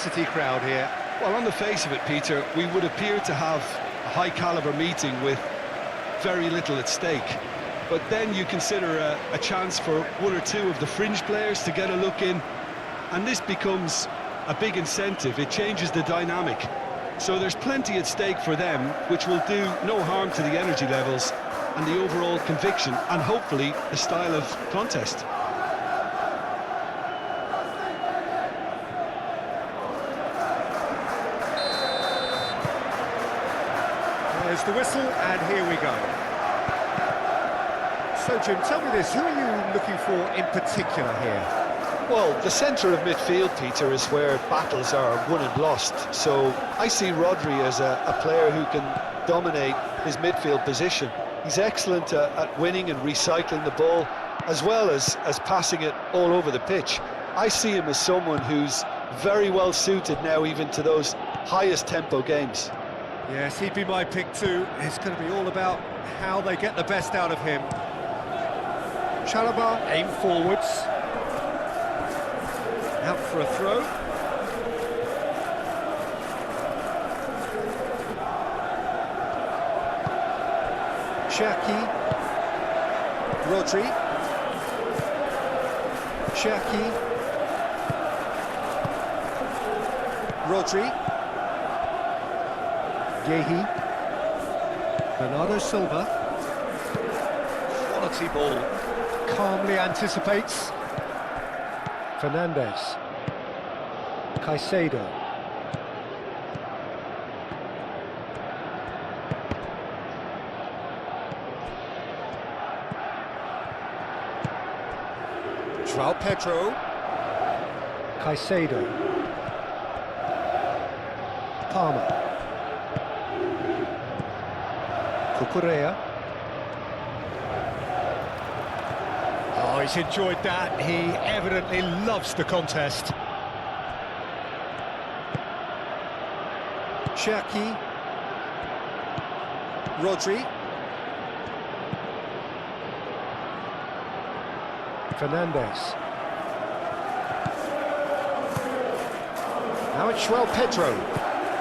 high-intensity crowd here. Well, on the face of it, Peter, we would appear to have a high-caliber meeting with very little at stake. But then you consider a chance for one or two of the fringe players to get a look in, and this becomes a big incentive. It changes the dynamic. So there's plenty at stake for them, which will do no harm to the energy levels and the overall conviction, and hopefully the style of contest. There's the whistle, and here we go. So, Jim, tell me this, who are you looking for in particular here? Well, the centre of midfield, Peter, is where battles are won and lost. So I see Rodri as a player who can dominate his midfield position. He's excellent at winning and recycling the ball, as well as passing it all over the pitch. I see him as someone who's very well suited now even to those highest tempo games. Yes, he'd be my pick too. It's going to be all about how they get the best out of him. Chalobah, aim forwards. Out for a throw. Cherki. Rodri. Cherki. Rodri. Gehi. Bernardo Silva. Quality ball. Calmly anticipates. Fernandez. Caicedo. João Pedro. Caicedo. Palmer. Cucurella. Oh, he's enjoyed that. He evidently loves the contest. Cherki. Rodri. Fernandez. Now it's João Pedro.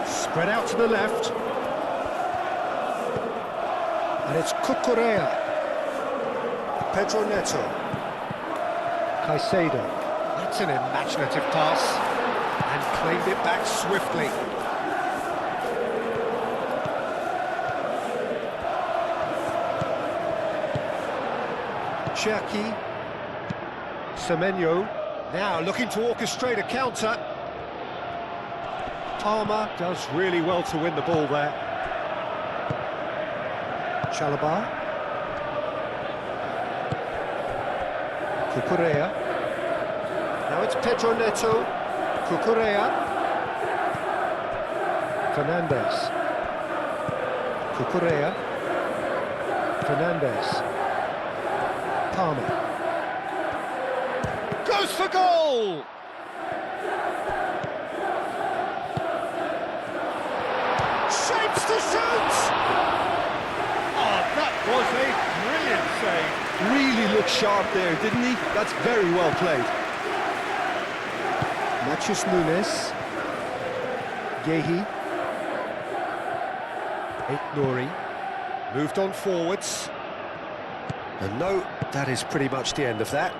Spread out to the left. And it's Cucurella. Pedro Neto. Caicedo. That's an imaginative pass. And claimed it back swiftly. Cherki. Semenyo. Now looking to orchestrate a counter. Palmer does really well to win the ball there. Chalobah. Cucurella. Now it's Pedro Neto. Cucurella. Fernandez. Cucurella. Fernandez. Palmer. Goes for goal! Shapes to shoot! Oh, that was a brilliant save. Really looked sharp there, didn't he? That's very well played. Matheus Nunes. Gehi. Nori. Moved on forwards. And no, that is pretty much the end of that.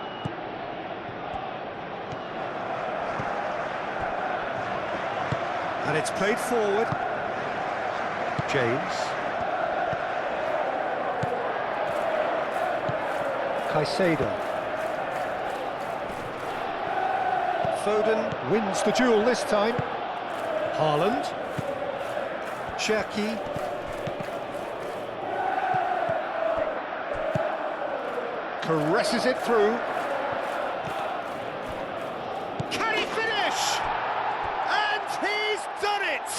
And it's played forward. James. Caicedo. Foden wins the duel this time. Haaland. Cherki. Caresses it through. Can he finish? And he's done it!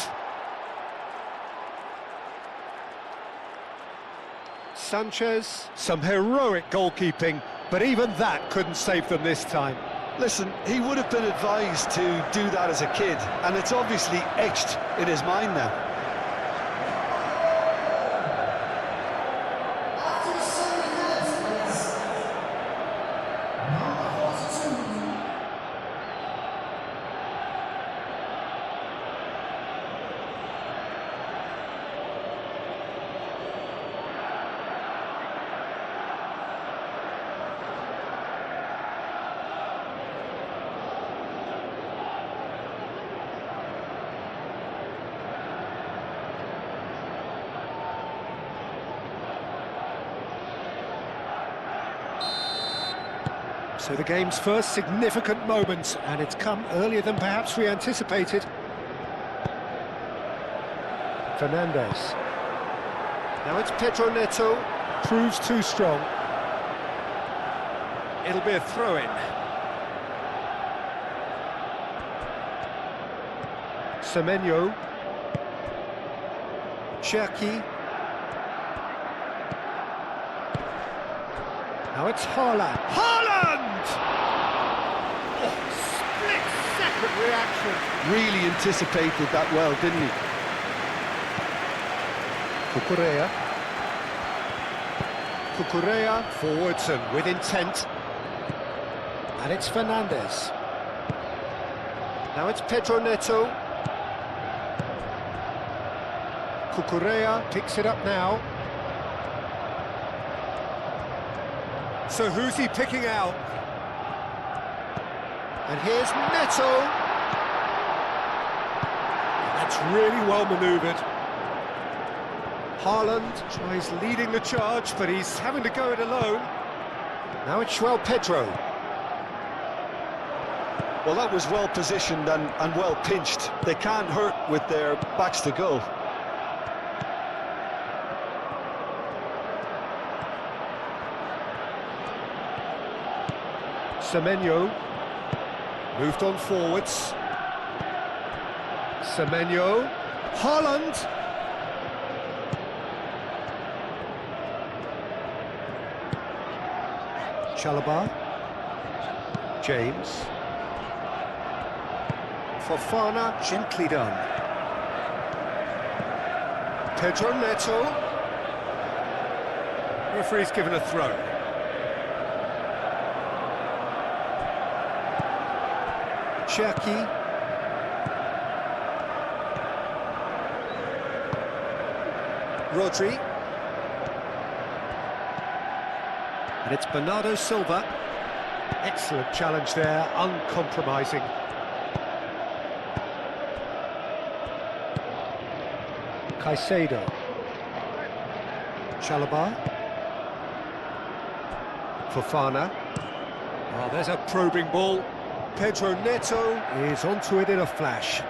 Sanchez, some heroic goalkeeping, but even that couldn't save them this time. Listen, he would have been advised to do that as a kid, and it's obviously etched in his mind now. So the game's first significant moment, and it's come earlier than perhaps we anticipated. Fernandes. Now it's Pedro Neto. Proves too strong. It'll be a throw-in. Semenyo. Cherki. Now it's Haaland. Haaland! Oh, split-second reaction. Really anticipated that well, didn't he? Cucurella. Cucurella forwards and with intent. And it's Fernandes. Now it's Pedro Neto. Cucurella picks it up now. So who's he picking out? And here's Neto. That's really well manoeuvred. Haaland tries leading the charge, but he's having to go it alone. Now it's João Pedro. Well, that was well positioned and well pinched. They can't hurt with their backs to goal. Semenyo moved on forwards. Semenyo. Haaland. Chalobah. James. Fofana, gently done. Pedro Neto. Referee's given a throw. Cherki. Rodri. And it's Bernardo Silva. Excellent challenge there, uncompromising. Caicedo. Chalobah. Fofana. Oh, there's a probing ball. Pedro Neto is onto it in a flash.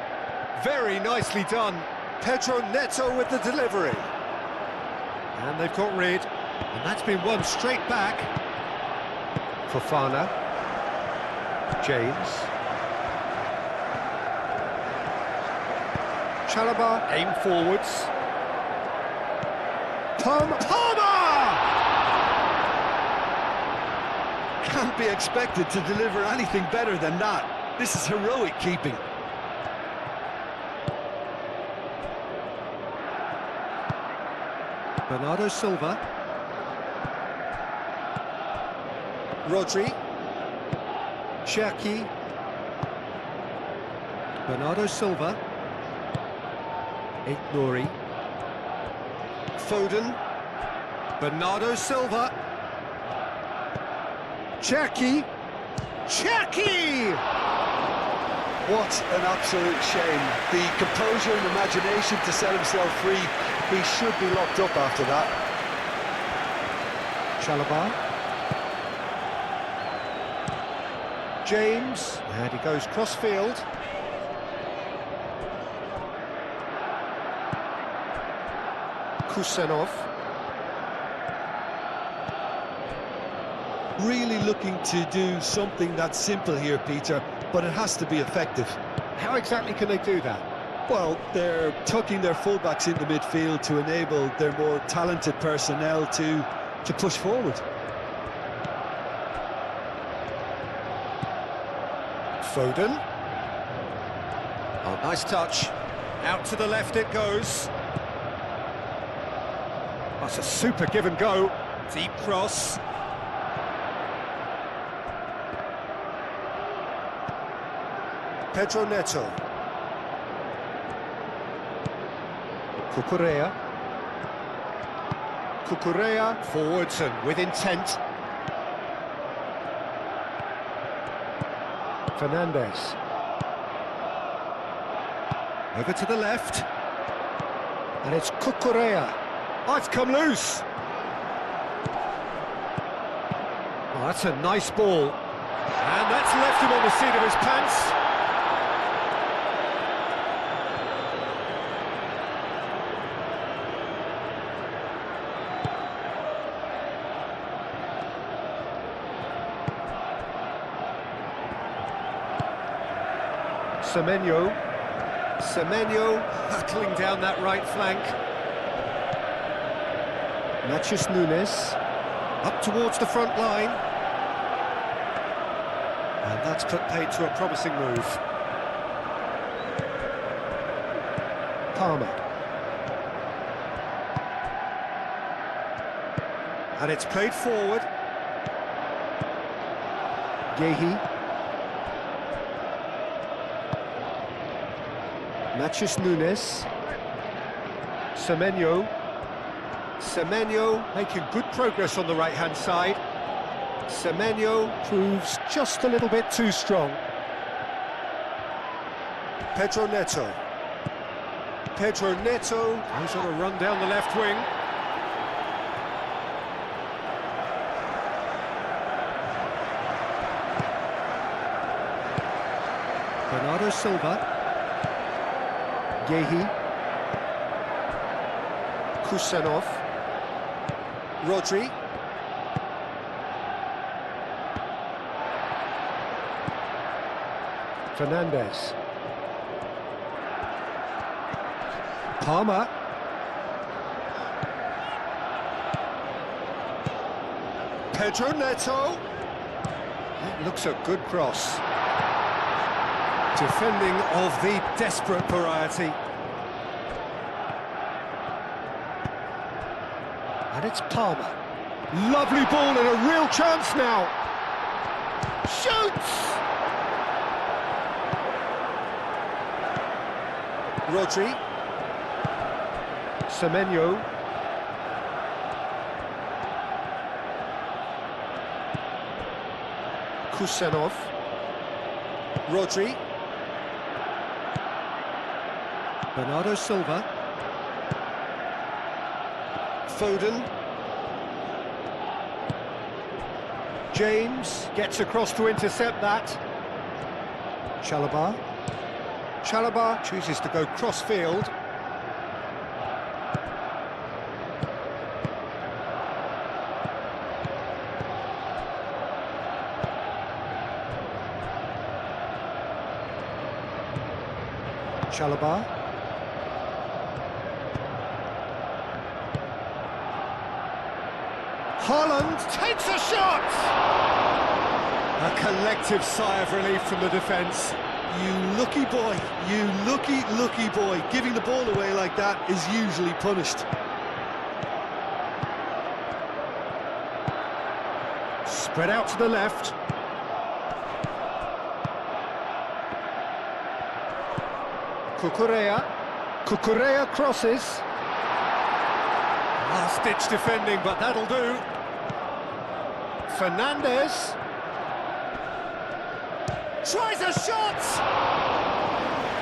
Very nicely done. Pedro Neto with the delivery. And they've got rid. And that's been won straight back. Fofana. James. Chalobah, aim forwards. Palmer! Can't be expected to deliver anything better than that. This is heroic keeping. Bernardo Silva. Rodri. Cherki. Bernardo Silva. Nuri. Foden. Bernardo Silva. Cherki. Cherki! What an absolute shame. The composure and imagination to set himself free. He should be locked up after that. Chalobah. James. And he goes cross-field. Kusanov. Really looking to do something that's simple here, Peter, but it has to be effective. How exactly can they do that? Well, they're tucking their fullbacks into midfield to enable their more talented personnel to push forward. Foden. Oh, nice touch. Out to the left it goes. That's a super give and go. Deep cross. Pedro Neto. Cucurella. Cucurella forwards and with intent. Fernandes. Over to the left. And it's Cucurella. Oh, it's come loose. Oh, that's a nice ball. that's left him on the seat of his pants. Semenyo hurtling down that right flank. Natchez Nunes up towards the front line. And that's put paid to a promising move. Palmer. And it's played forward. Gehi. Natchez Nunes. Semenyo making good progress on the right-hand side. Semenyo proves just a little bit too strong. Pedro Neto goes on a run down the left wing. Bernardo Silva. Gehi, Kusanov, Rodri, Fernandez, Palmer, Pedro Neto. That looks a good cross. Defending of the desperate variety. And it's Palmer. Lovely ball and a real chance now. Shoots! Rodri. Semenyo. Kusanov. Rodri. Bernardo Silva. Foden. James gets across to intercept that. Chalobah chooses to go cross-field. Chalobah. Haaland takes a shot! A collective sigh of relief from the defence. You lucky boy, you lucky boy. Giving the ball away like that is usually punished. Spread out to the left. Cucurella crosses. Last-ditch defending, but that'll do. Fernandez tries a shot!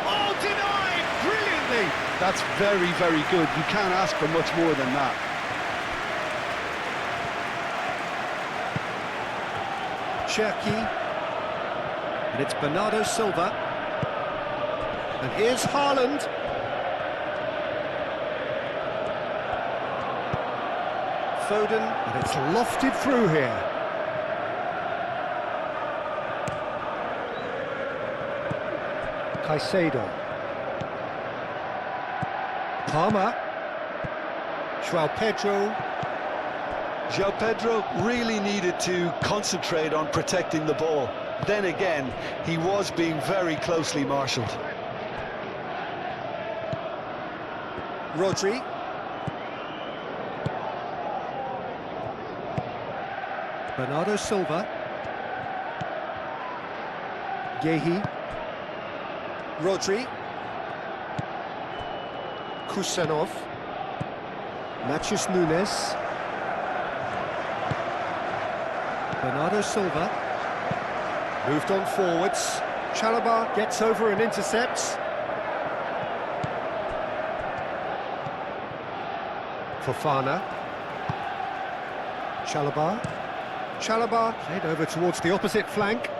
Oh, denied brilliantly! That's very, very good. You can't ask for much more than that. Cherki. And it's Bernardo Silva. And here's Haaland. Foden, and it's lofted through here. Caicedo. Palmer. João Pedro really needed to concentrate on protecting the ball. Then again, he was being very closely marshalled. Rodri. Bernardo Silva. Gehi. Rodri. Kusanov. Natchez Nunes. Bernardo Silva. Moved on forwards. Chalobah gets over and intercepts. Fofana. Chalobah played over towards the opposite flank.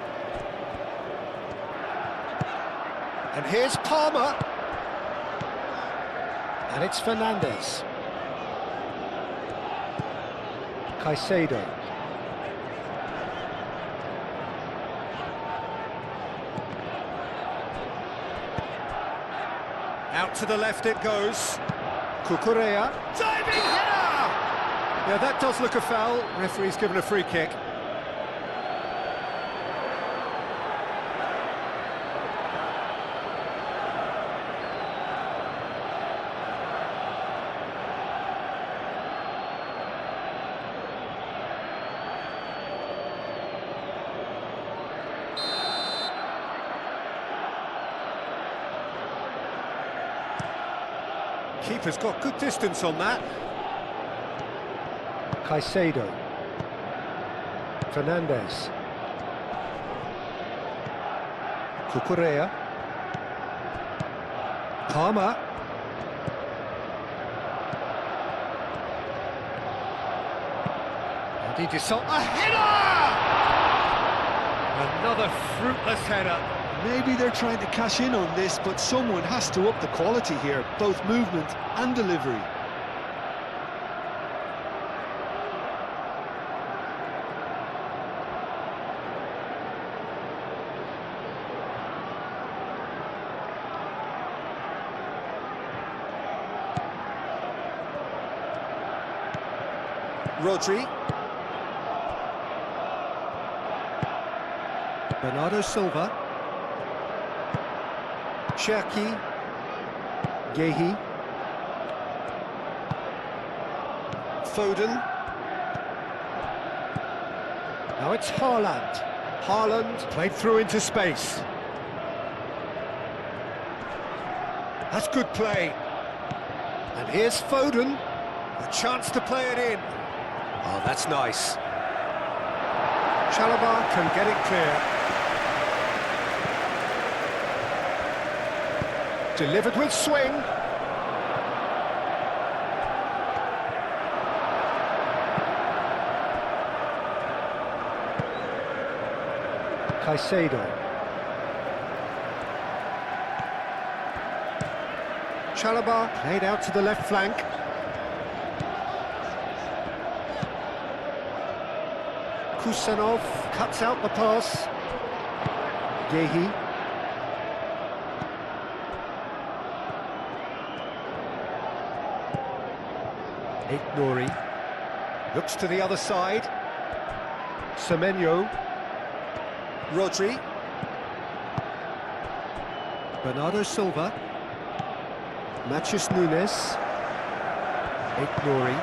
And here's Palmer. And it's Fernandez. Caicedo. Out to the left it goes. Cucurella. Diving header! Yeah, that does look a foul. Referee's given a free kick. Keeper's got good distance on that. Caicedo. Fernandez. Cucurella. Palmer. And he decides a header! Another fruitless header. Maybe they're trying to cash in on this, but someone has to up the quality here, both movement and delivery. Rodri. Bernardo Silva. Cherki. Gehi. Foden. Now it's Haaland. Haaland played through into space. That's good play. And here's Foden. A chance to play it in. Oh, that's nice. Chalobah can get it clear. Delivered with swing. Caicedo. Chalobah played out to the left flank. Kusanov cuts out the pass. Gehi. Nori looks to the other side. Semenyo. Rodri. Bernardo Silva. Matheus Nunes. Nori.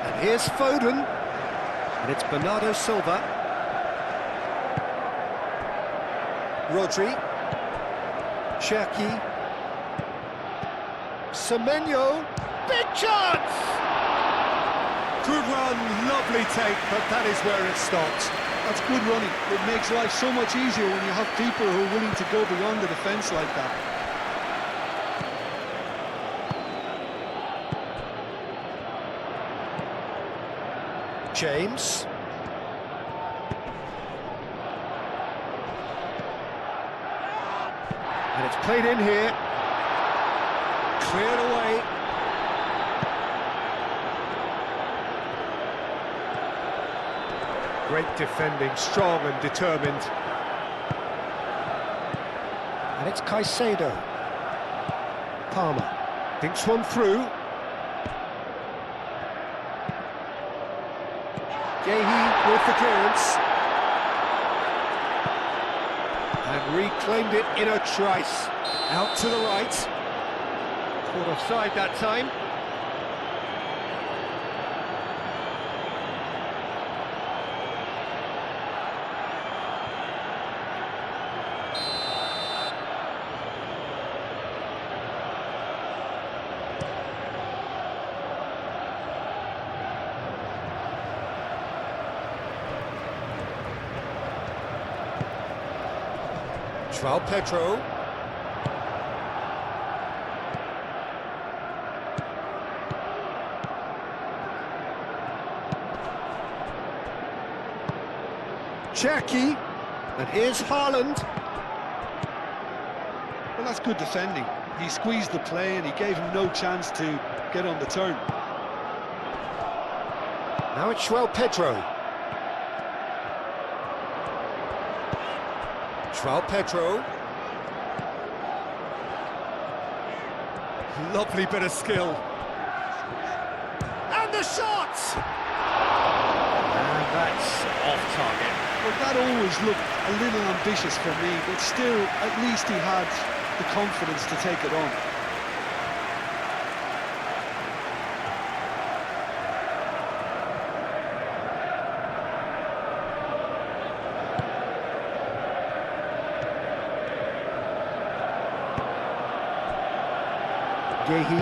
And here's Foden. And it's Bernardo Silva. Rodri. Cherki. Semenyo. Big chance! Good run, lovely take, but that is where it stopped. That's good running. It makes life so much easier when you have people who are willing to go beyond the defence like that. James. And it's played in here. Cleared away. Great defending, strong and determined. And it's Caicedo. Palmer thinks one through. Gehi with the clearance. And reclaimed it in a trice. Out to the right. Caught offside that time. João Pedro. Cherki. And here's Haaland. Well, That's good defending. He squeezed the play and he gave him no chance to get on the turn. Now it's Pedro. Pedro. Lovely bit of skill. And the shot! And that's off target. Well, that always looked a little ambitious for me, but still, at least he had the confidence to take it on. Gehi.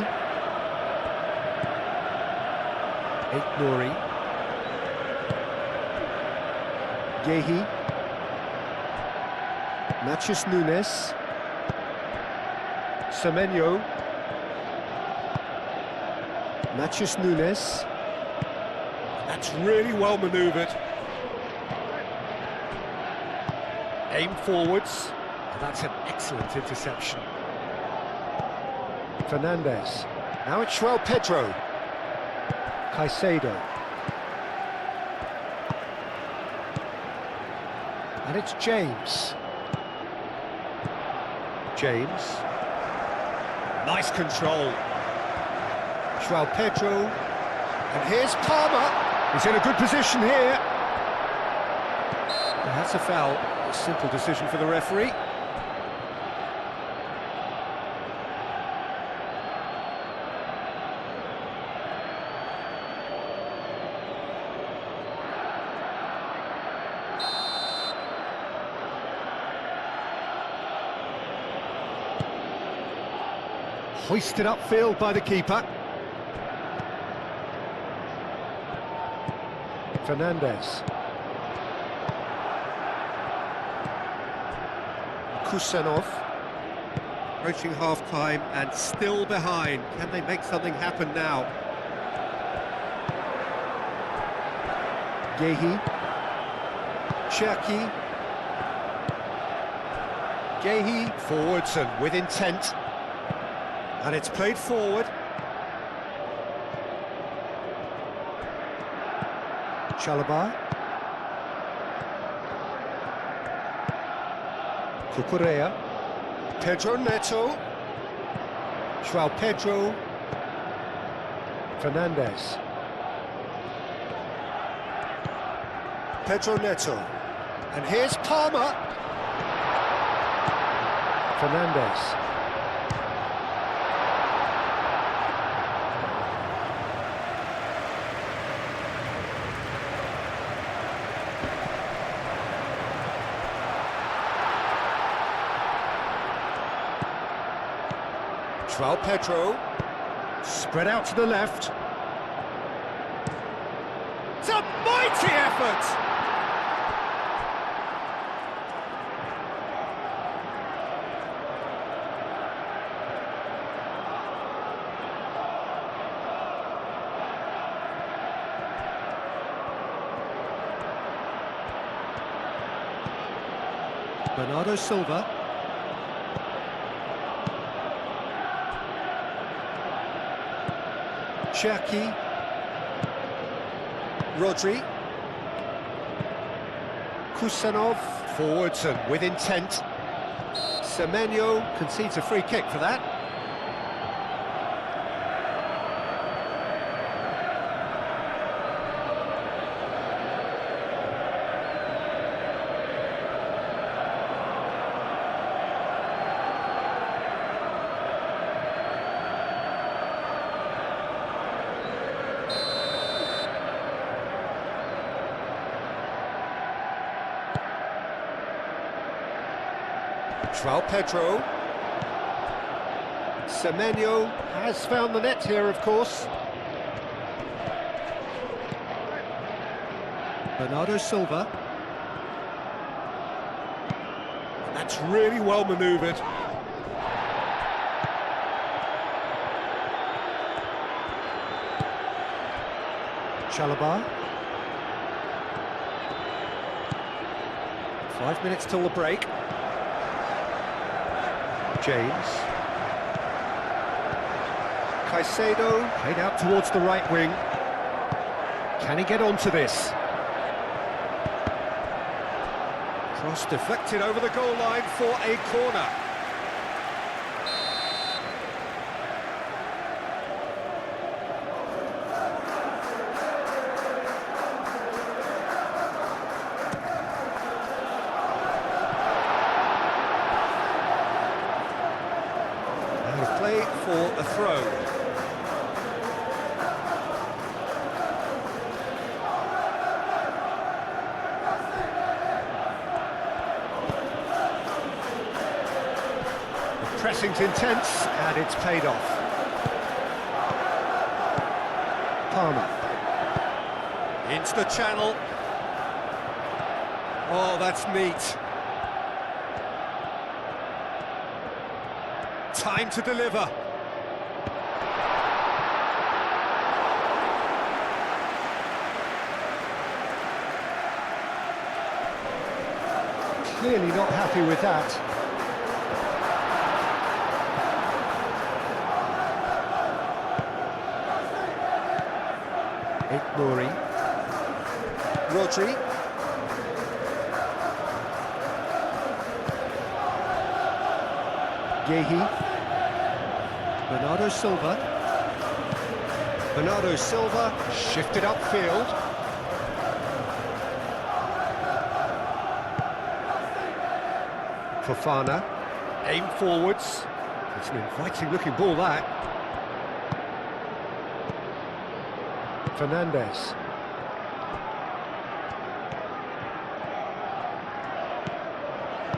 Nouri. Gehi. Matheus Nunes. Semenyo. Matheus Nunes. That's really well manoeuvred. Aim forwards. And that's an excellent interception. Fernandez. Now it's Pedro. Caicedo. And it's James. James. Nice control. Pedro. And here's Palmer. He's in a good position here. And that's a foul. A simple decision for the referee. Hoisted upfield by the keeper. Fernandez. Kusanov. Approaching half-time and still behind. Can they make something happen now? Gehi. Cherki. Gehi forwards and with intent. And it's played forward. Chalobah. Cucurella. Pedro Neto. Pedro. Fernandez. Pedro Neto. And here's Palmer. Fernandez. Pedro, spread out to the left. It's a mighty effort! Bernardo Silva. Cherki. Rodri. Kusanov. Forwards and with intent. Semenyo concedes a free kick for that. Pedro. Semenyo has found the net here, of course. Bernardo Silva. That's really well manoeuvred. Chalobah. 5 minutes till the break. James. Caicedo, played out towards the right wing. Can he get onto this? Cross deflected over the goal line for a corner. Out of play for a throw. Pressing's intense, and it's paid off. Palmer. Into the channel. Oh, that's neat. Time to deliver. Clearly not happy with that. Nouri, Rodri, Gehi, Bernardo Silva, shifted upfield. Fofana, aim forwards. It's an inviting looking ball, that. Fernandez.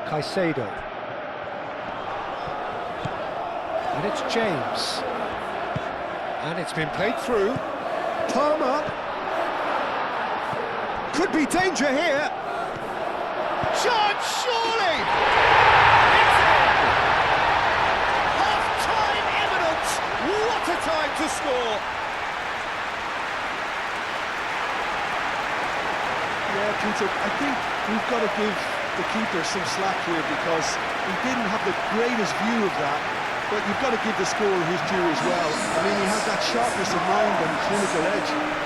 Caicedo. And it's James. And it's been played through. Palmer. Could be danger here. Chance, surely! It's in! Half-time imminent! What a time to score! Yeah, Peter, I think we've got to give the keeper some slack here because he didn't have the greatest view of that, but you've got to give the scorer his due as well. I mean, he had that sharpness of mind and clinical edge.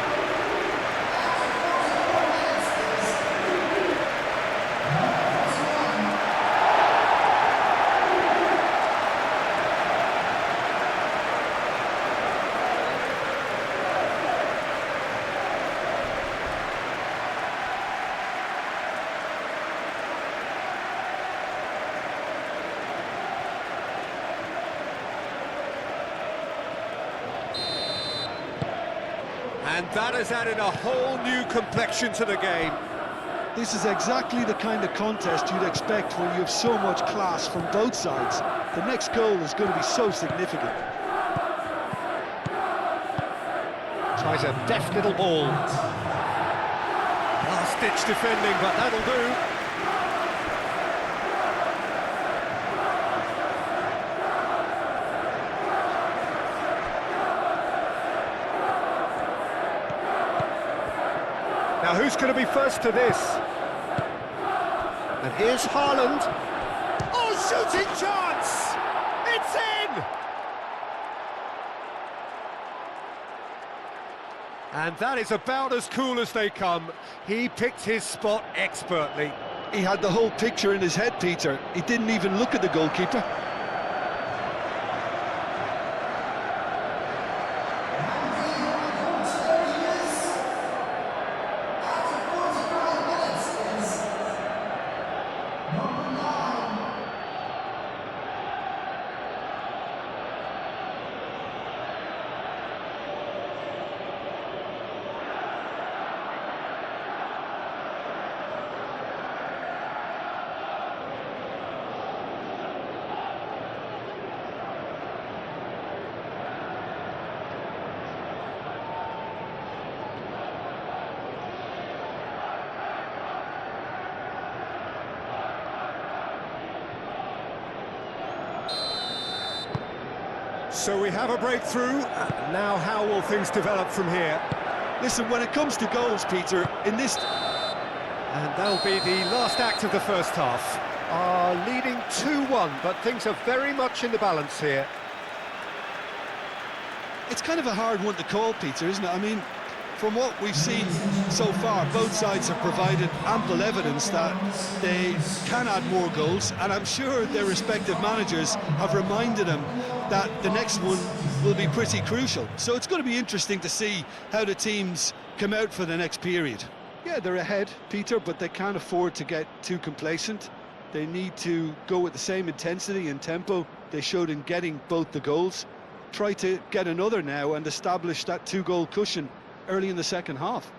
And that has added a whole new complexion to the game. This is exactly the kind of contest you'd expect when you have so much class from both sides. The next goal is going to be so significant. Tries a deft little ball. Last-ditch defending, but that'll do. Now, who's going to be first to this? And here's Haaland. Oh, shooting chance! It's in! And that is about as cool as they come. He picked his spot expertly. He had the whole picture in his head, Peter. He didn't even look at the goalkeeper. So we have a breakthrough. Now how will things develop from here? Listen, when it comes to goals, Peter, in this... And that'll be the last act of the first half. are leading 2-1, but things are very much in the balance here. It's kind of a hard one to call, Peter, isn't it? I mean, from what we've seen so far, both sides have provided ample evidence that they can add more goals, and I'm sure their respective managers have reminded them that the next one will be pretty crucial. So it's going to be interesting to see how the teams come out for the next period. Yeah, they're ahead, Peter, but they can't afford to get too complacent. They need to go with the same intensity and tempo they showed in getting both the goals. Try to get another now and establish that two-goal cushion early in the second half.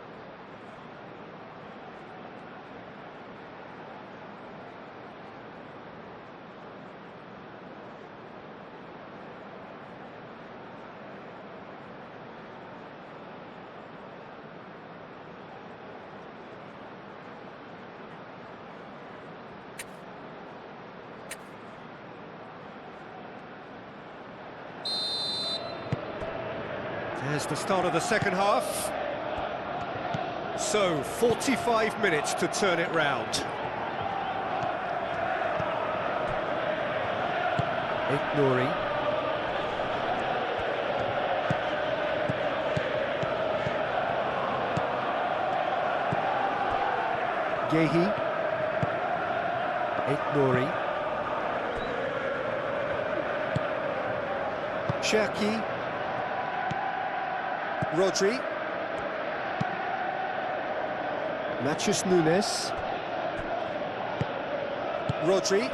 There's the start of the second half. So, 45 minutes to turn it round. Nouri. Gehi. Nouri. Cherki. Rodri. Matheus Nunes. Rodri.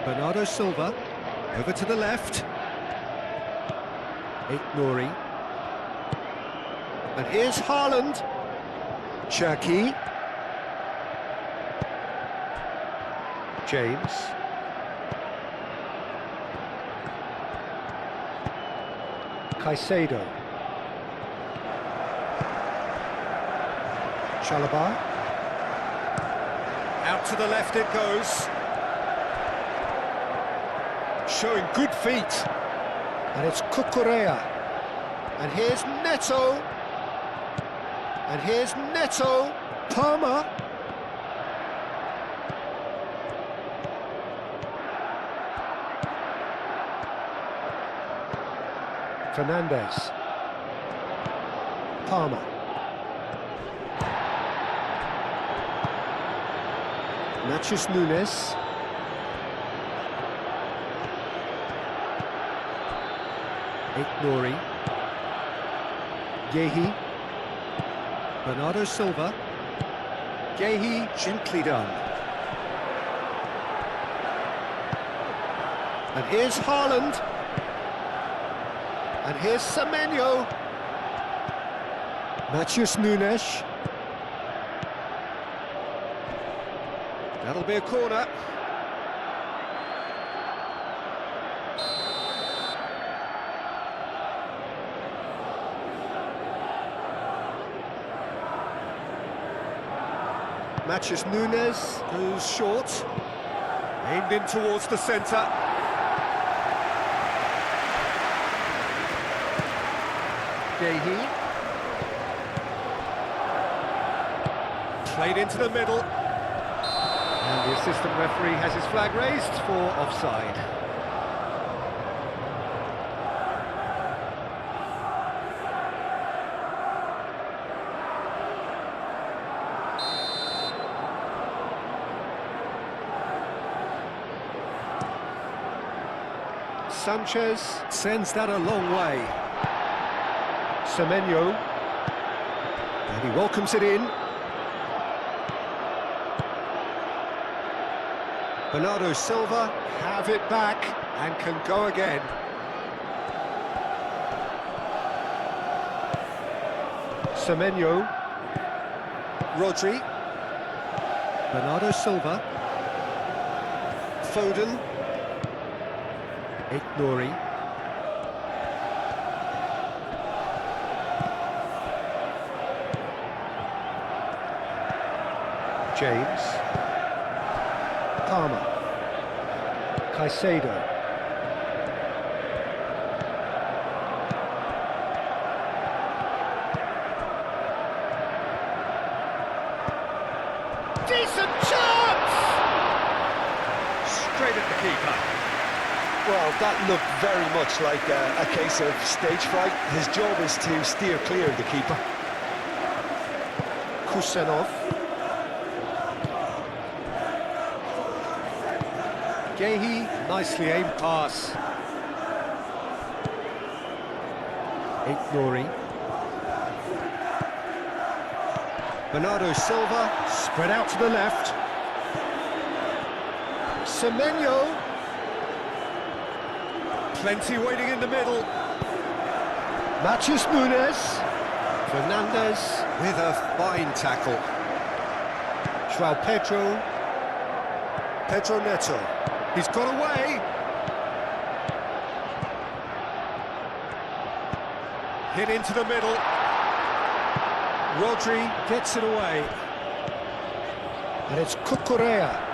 Bernardo Silva. Over to the left. Nouri. And here's Haaland. Cherki. James. Caicedo. Chalobah. Out to the left it goes. Showing good feet. And it's Cucurella. And here's Neto. And here's Neto. Palmer. Fernandez. Palmer. Matheus Nunes. Nouri. Gehi. Bernardo Silva. Gehi, gently done. And here's Haaland. And here's Semenyo. Matheus Nunes. That'll be a corner. Matheus Nunes goes short. Aimed in towards the centre. Gehi. Played into the middle. And the assistant referee has his flag raised for offside. Sanchez sends that a long way. Semenyo. And he welcomes it in. Bernardo Silva have it back and can go again. Semenyo. Rodri. Bernardo Silva. Foden. Nouri. James. Palmer. Caicedo. Decent chance! straight at the keeper. Well, that looked very much like a case of stage fright. His job is to steer clear of the keeper. Kusenov. Gehi, nicely aimed pass. Nori. Bernardo Silva, spread out to the left. Semenyo. Plenty waiting in the middle. Matheus Nunes. Fernandez with a fine tackle. João Pedro. Pedro Neto. He's got away. Hit into the middle. Rodri gets it away. And it's Cucurella.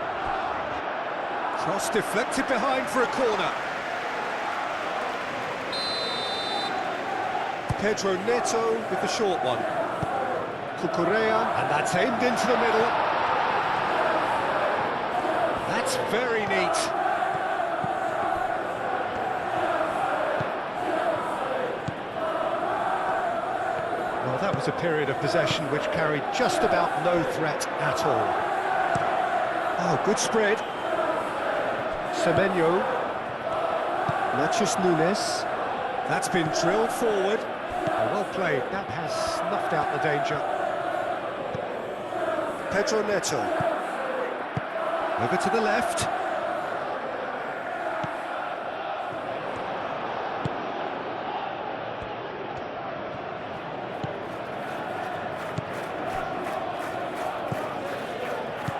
Cross deflected behind for a corner. Pedro Neto with the short one. Cucurella, and that's aimed into the middle. That's very neat. Well, that was a period of possession which carried just about no threat at all. Oh, good spread. Semenyo. Matheus Nunes. That's been drilled forward. Well played. That has snuffed out the danger. Pedro Neto. Over to the left.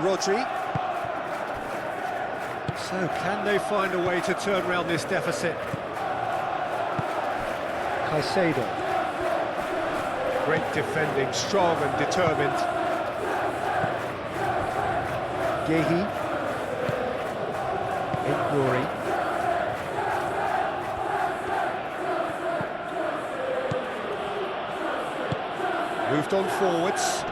Rodri. So can they find a way to turn around this deficit? Caicedo. Great defending, strong and determined. Gehi. Nori. Moved on forwards.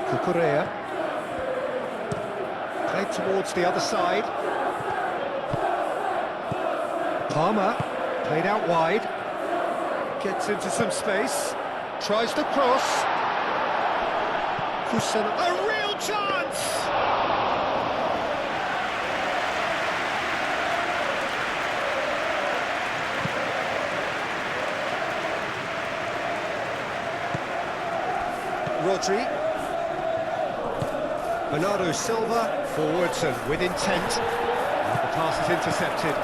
Cucurella. Played towards the other side. Palmer, played out wide. Gets into some space. Tries to cross. Kusenov. A real chance! Rodri. Bernardo Silva, forwards and with intent. And the pass is intercepted.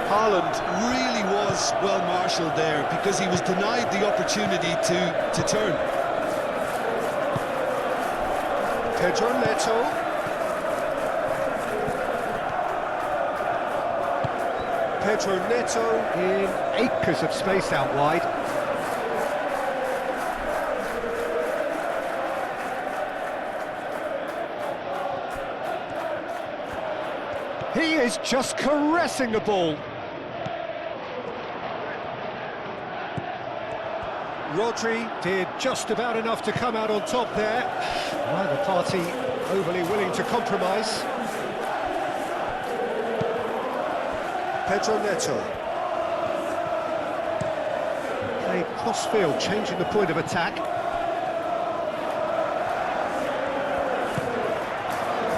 Haaland really was well marshalled there because he was denied the opportunity to turn. Pedro Neto. Pedro Neto in acres of space out wide. He is just caressing the ball. Rodri did just about enough to come out on top there. Neither party overly willing to compromise. Pedro Neto. Played cross-field, changing the point of attack.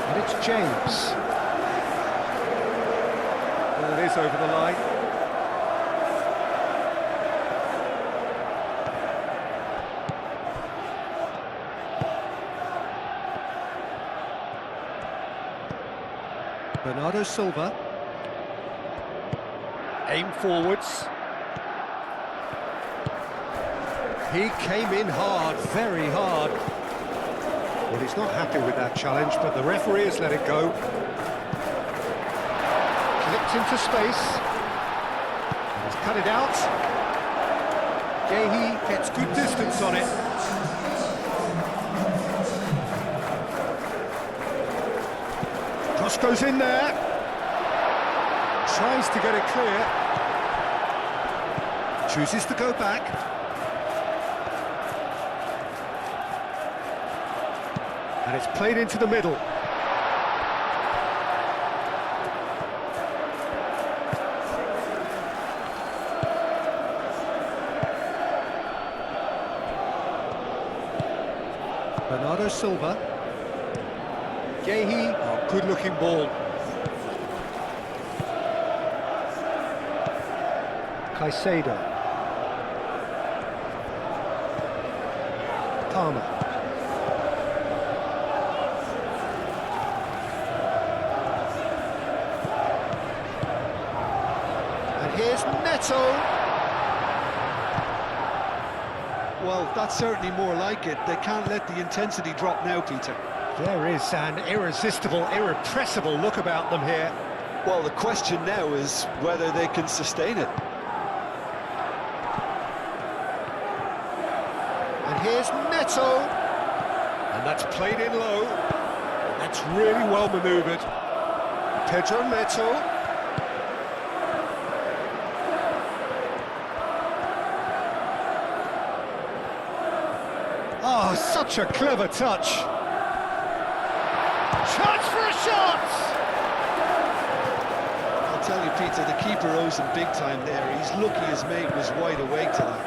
And it's James. Well, it is over the line. Bernardo Silva. Aim forwards. He came in hard, very hard. Well, he's not happy with that challenge, but the referee has let it go. Clipped into space. He's cut it out. Gehi gets good distance on it. Cross goes in there. Tries to get it clear. Chooses to go back. And it's played into the middle. Bernardo Silva. Gehi, oh, good-looking ball. Caicedo. Palmer. And here's Neto. Well, that's certainly more like it. They can't let the intensity drop now, Peter. There is an irresistible, irrepressible look about them here. Well, the question now is whether they can sustain it. And here's Neto. And that's played in low. And that's really well manoeuvred. Pedro Neto. Oh, such a clever touch. Chance for a shot! I'll tell you, Peter, the keeper owes him big time there. He's lucky his mate was wide awake to that.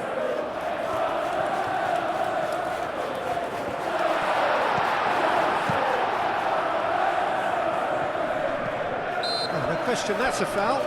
Oh, no question, that's a foul.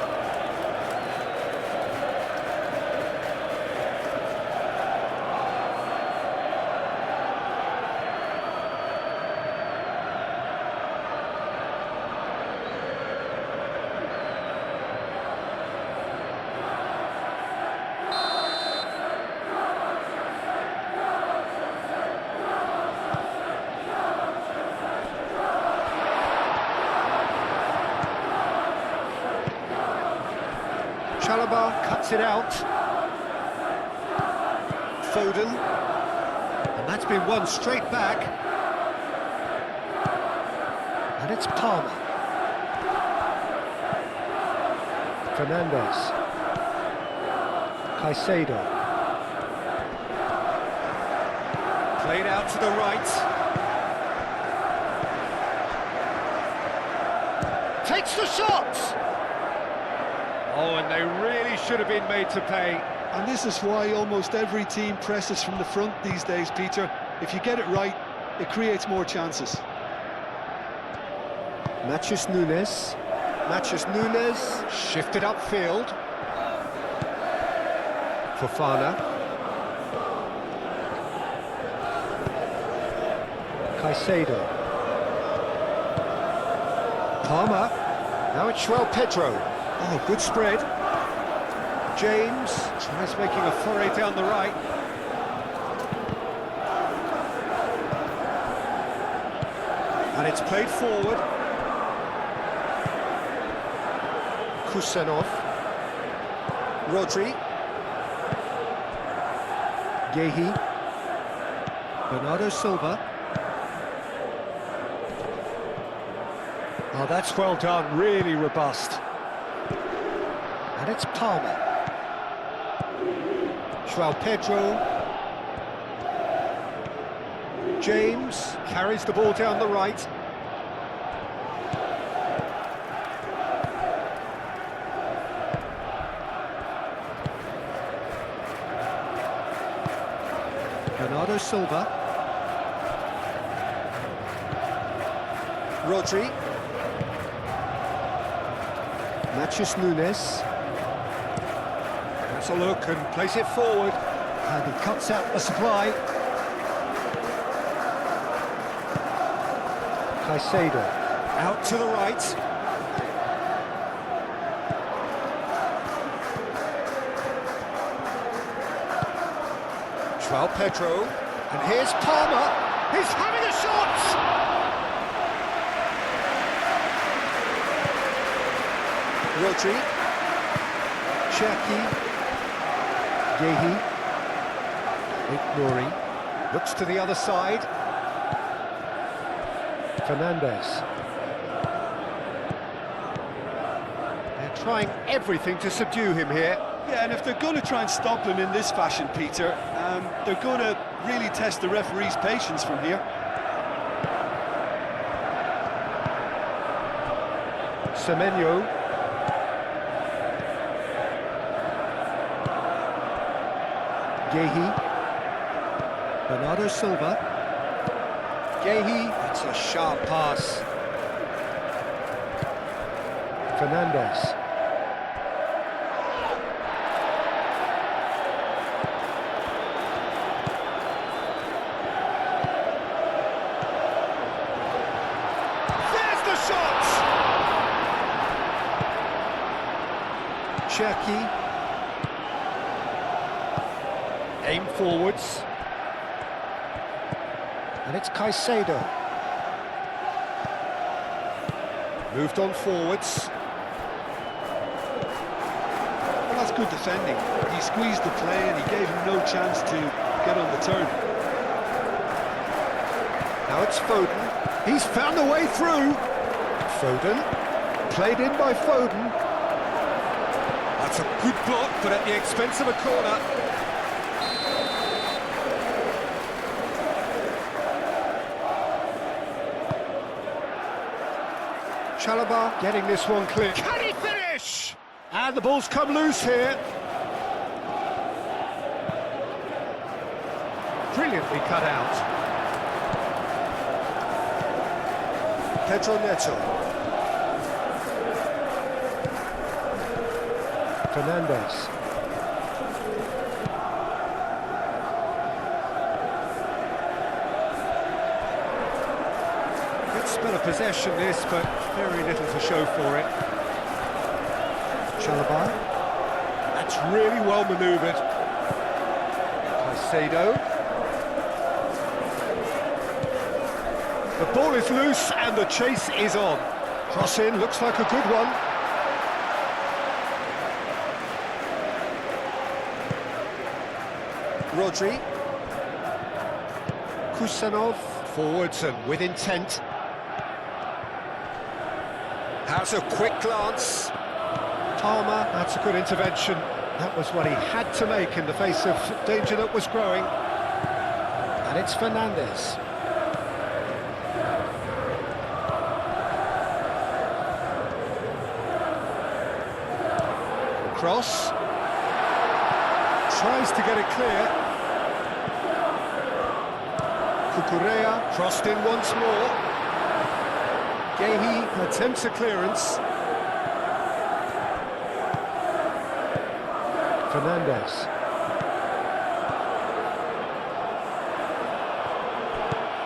Chalobah cuts it out. Foden. And that's been won straight back. And it's Palmer. Fernandes. Caicedo. Played out to the right. Takes the shot! Oh, and they really should have been made to pay. And this is why almost every team presses from the front these days, Peter. If you get it right, it creates more chances. Matheus Nunes. Matheus Nunes shifted upfield. Fofana. Caicedo. Palmer. Now it's João Pedro. Oh, good spread. James tries making a foray down the right. And it's played forward. Kusanov. Rodri. Gehi. Bernardo Silva. Oh, that's well done, really robust. And it's Palmer. João Pedro. James carries the ball down the right. Bernardo Silva. Rodri. Matheus Nunes. That's a look and plays it forward. And he cuts out the supply. Caicedo. Out to the right. João Pedro. And here's Palmer. He's having a shot! Rodri. Cherki. Gehi. Nouri. Looks to the other side. Fernandes. They're trying everything to subdue him here. Yeah, and if they're going to try and stop him in this fashion, Peter, they're going to really test the referee's patience from here. Semenyo. Gehi. Bernardo Silva. Gehi, it's a sharp pass. Fernandez. There's the shot! Cherki. Aim forwards. And it's Caicedo. Moved on forwards. Well, that's good defending. He squeezed the play and he gave him no chance to get on the turn. Now it's Foden. He's found a way through. Foden. Played in by Foden. That's a good block, but at the expense of a corner. Chalobah getting this one clear. Can he finish? And the ball's come loose here. Brilliantly cut out. Pedro Neto. Fernandez. Good spell of possession this, but very little to show for it. Chalobah. That's really well manoeuvred. Caicedo. The ball is loose and the chase is on. Cross in, looks like a good one. Rodri. Kusanov. Forwards and with intent. Has a quick glance. Palmer, that's a good intervention. That was what he had to make in the face of danger that was growing. And it's Fernandez. Cross. Tries to get it clear. Cucurella crossed in once more. Gehi attempts a clearance. Fernandez.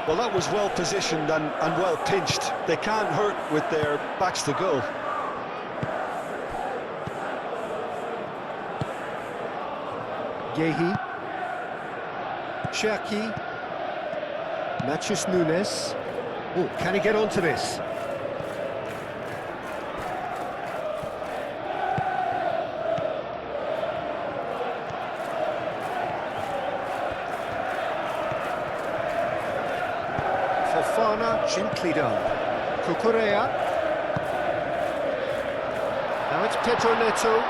Well, that was well positioned and well pinched. They can't hurt with their backs to goal. Gehi. Cherki. Matheus Nunes. Oh, can he get onto this? Fofana, gently done. Cucurella. Now it's Pedro Neto.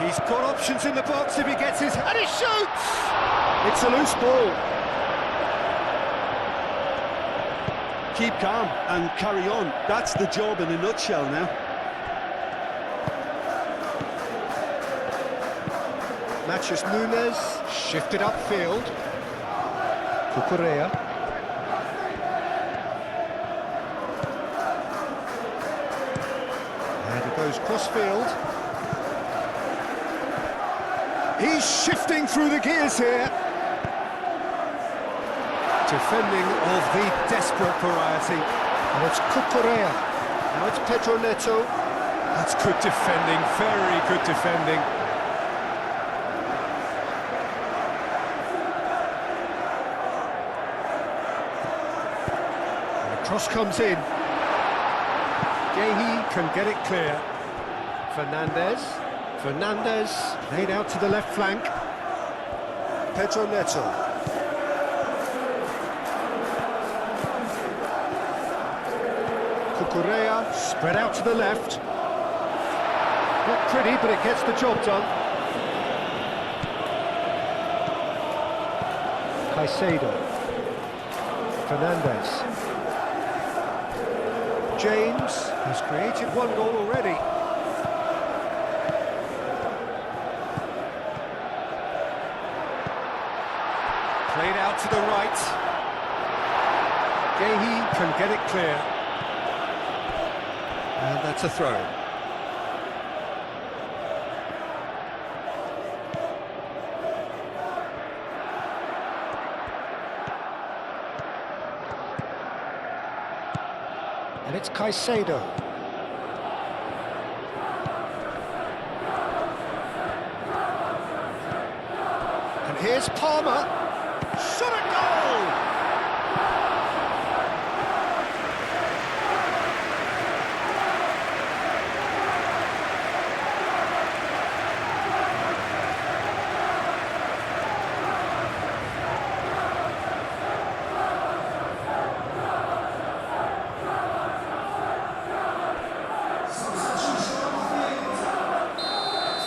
He's got options in the box if he gets his... And he shoots! It's a loose ball. Keep calm and carry on. That's the job in a nutshell now. Matheus Nunes shifted upfield. Cucurella. And it goes cross-field. He's shifting through the gears here. Defending of the desperate variety. And it's Cucurella. Now it's Pedro Neto. That's good defending, very good defending. And the cross comes in. Gehi can get it clear. Fernandez made out to the left flank. Pedro Neto. Cucurella spread out to the left. Not pretty, but it gets the job done. Caicedo. Fernandez. James has created one goal already. Played out to the right. Gehi can get it clear. And that's a throw. And it's Caicedo. And here's Palmer. Shot a goal!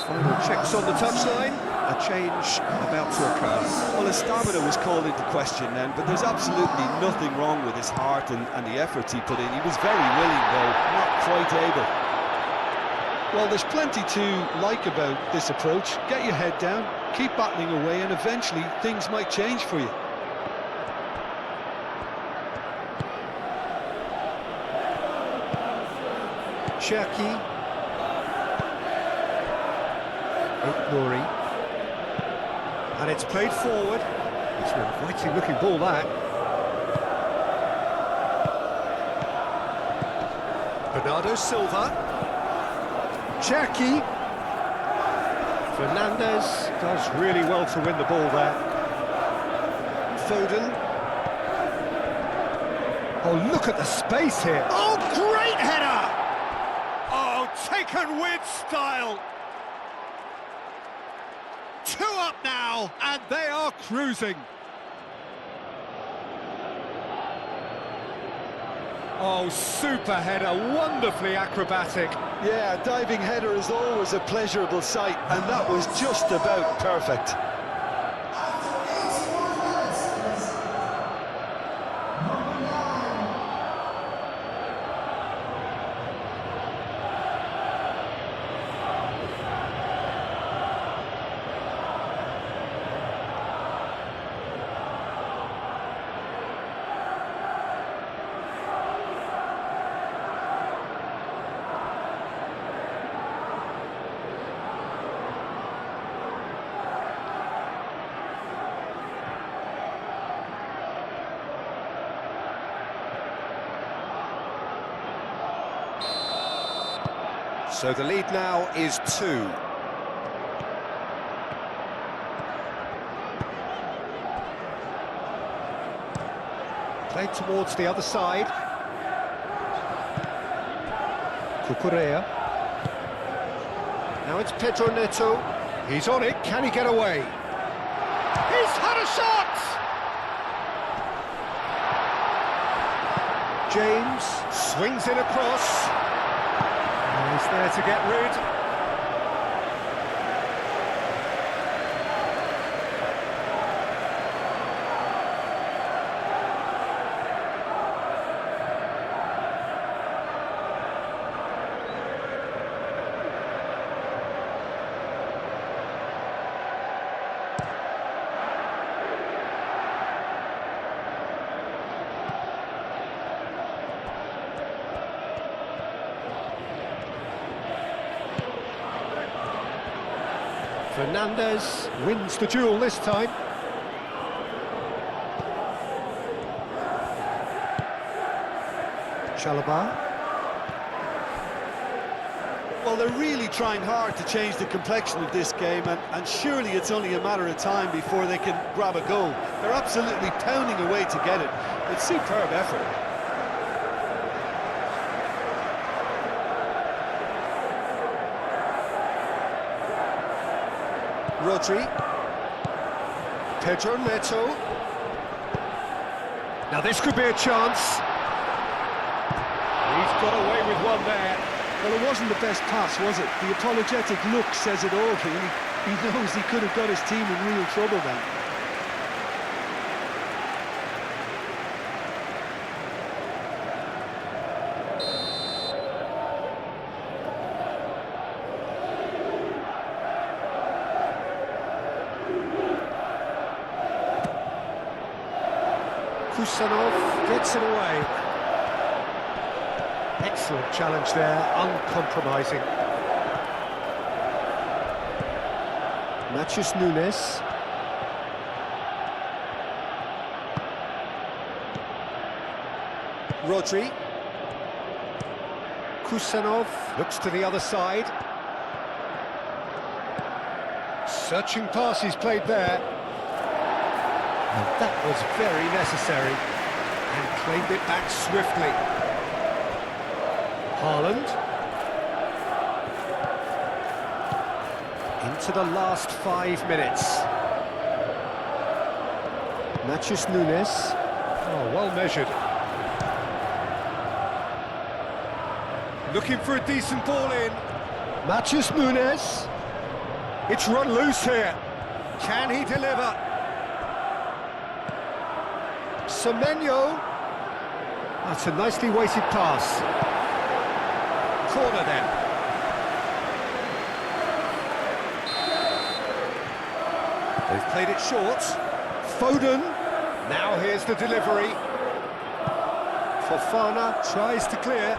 Final checks on the touchline. A change about to occur. Well, his stamina was called into question then, but there's absolutely nothing wrong with his heart and the efforts he put in. He was very willing, though, not quite able. Well, there's plenty to like about this approach. Get your head down, keep battling away, and eventually things might change for you. Cherki. Nouri. And it's played forward. It's an inviting looking ball, that. Bernardo Silva. Cherki. Fernandez does really well to win the ball there. Foden. Oh, look at the space here. Oh, great header! Oh, taken with style. 2 up now, and they are cruising. Oh, super header, wonderfully acrobatic. Yeah, a diving header is always a pleasurable sight, and that was just about perfect. So the lead now is 2. Played towards the other side. Cucurella. Now it's Pedro Neto. He's on it, can he get away? He's had a shot! James swings it across. He's there to get rid. Fernandez wins the duel this time. Chalobah. Well, they're really trying hard to change the complexion of this game, and surely it's only a matter of time before they can grab a goal. They're absolutely pounding away to get it. It's superb effort. Rodri. Pedro Neto. Now this could be a chance. He's got away with one there. Well, it wasn't the best pass, was it? The apologetic look says it all, really. He knows he could have got his team in real trouble then. Kusanov gets it away. Excellent challenge there, uncompromising. Matheus Nunes. Rodri. Kusanov looks to the other side. Searching pass he's played there. And that was very necessary. And claimed it back swiftly. Haaland. Into the last 5 minutes. Matheus Nunes. Oh, well measured. Looking for a decent ball in. Matheus Nunes. It's run loose here. Can he deliver? Semenyo. That's a nicely weighted pass. Corner then. They've played it short. Foden. Now here's the delivery. Fofana tries to clear.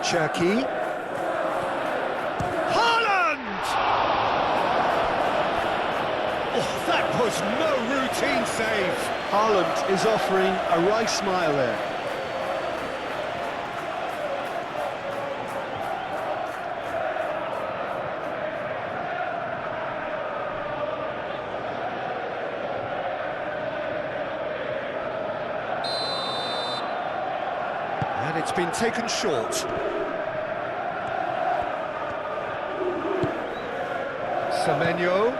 Cherki. Haaland! Oh, that was no routine save. Haaland is offering a right smile there. And it's been taken short. Semenyo.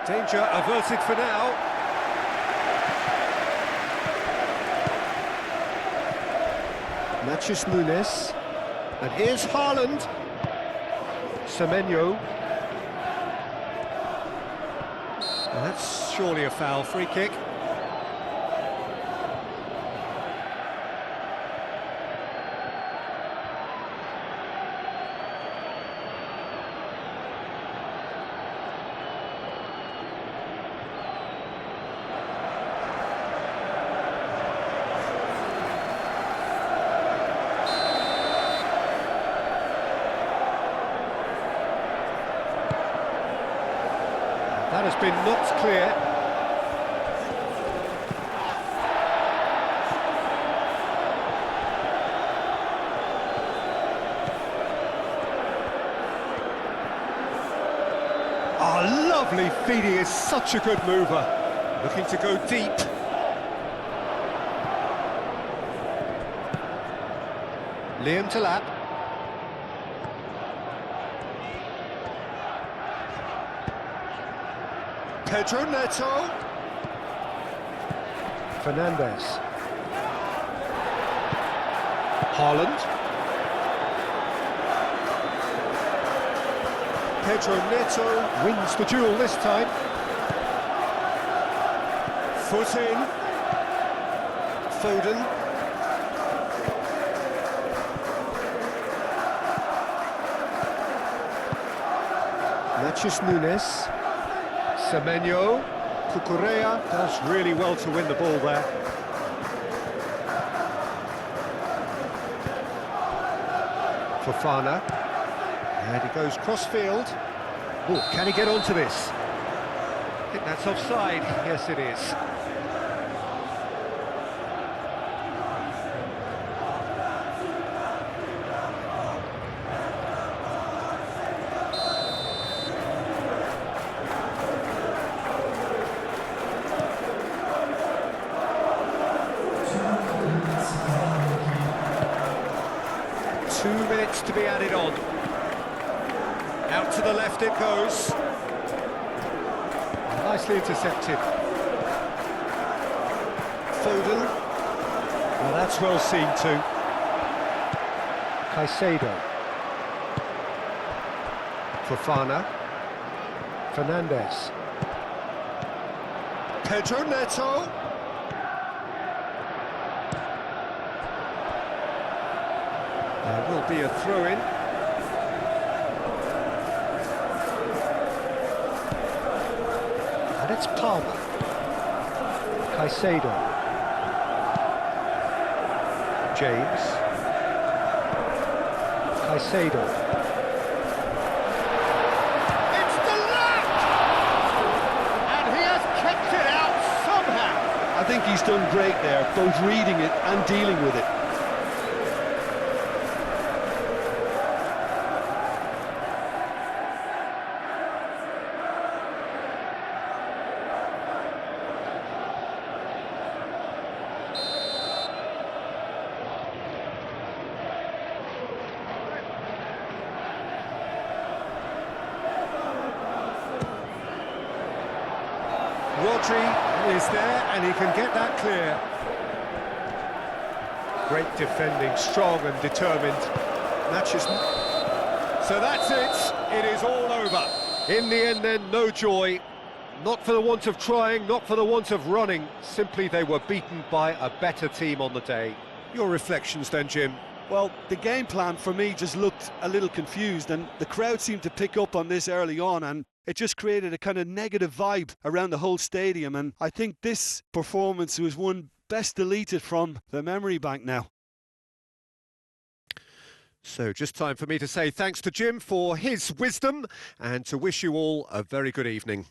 Danger averted for now. Matheus Nunes. And here's Haaland. Semenyo. And that's surely a foul, free kick. That has been knocked clear. Oh, lovely feed, he is such a good mover. Looking to go deep. Liam Delap. Pedro Neto. Fernandes. Haaland. Pedro Neto wins the duel this time. Foot in. Foden. Matheus Nunes. Semenyo. Cucurella does really well to win the ball there. Fofana. And he goes cross-field. Oh, can he get onto this? I think that's offside. Yes, it is. To be added on. Out to the left it goes. Nicely intercepted. Foden. Well, that's well seen too. Caicedo. Fofana. Fernandes. Pedro Neto. There will be a throw-in. And it's Palmer. Caicedo. James. Caicedo. It's the left! And he has kept it out somehow. I think he's done great there, both reading it and dealing with it. Rodri is there and he can get that clear. Great defending, strong and determined. Matches. So that's it. It is all over. In the end then, no joy. Not for the want of trying, not for the want of running. Simply they were beaten by a better team on the day. Your reflections then, Jim? Well, the game plan for me just looked a little confused, and the crowd seemed to pick up on this early on, and it just created a kind of negative vibe around the whole stadium. And I think this performance was one best deleted from the memory bank now. So just time for me to say thanks to Jim for his wisdom and to wish you all a very good evening.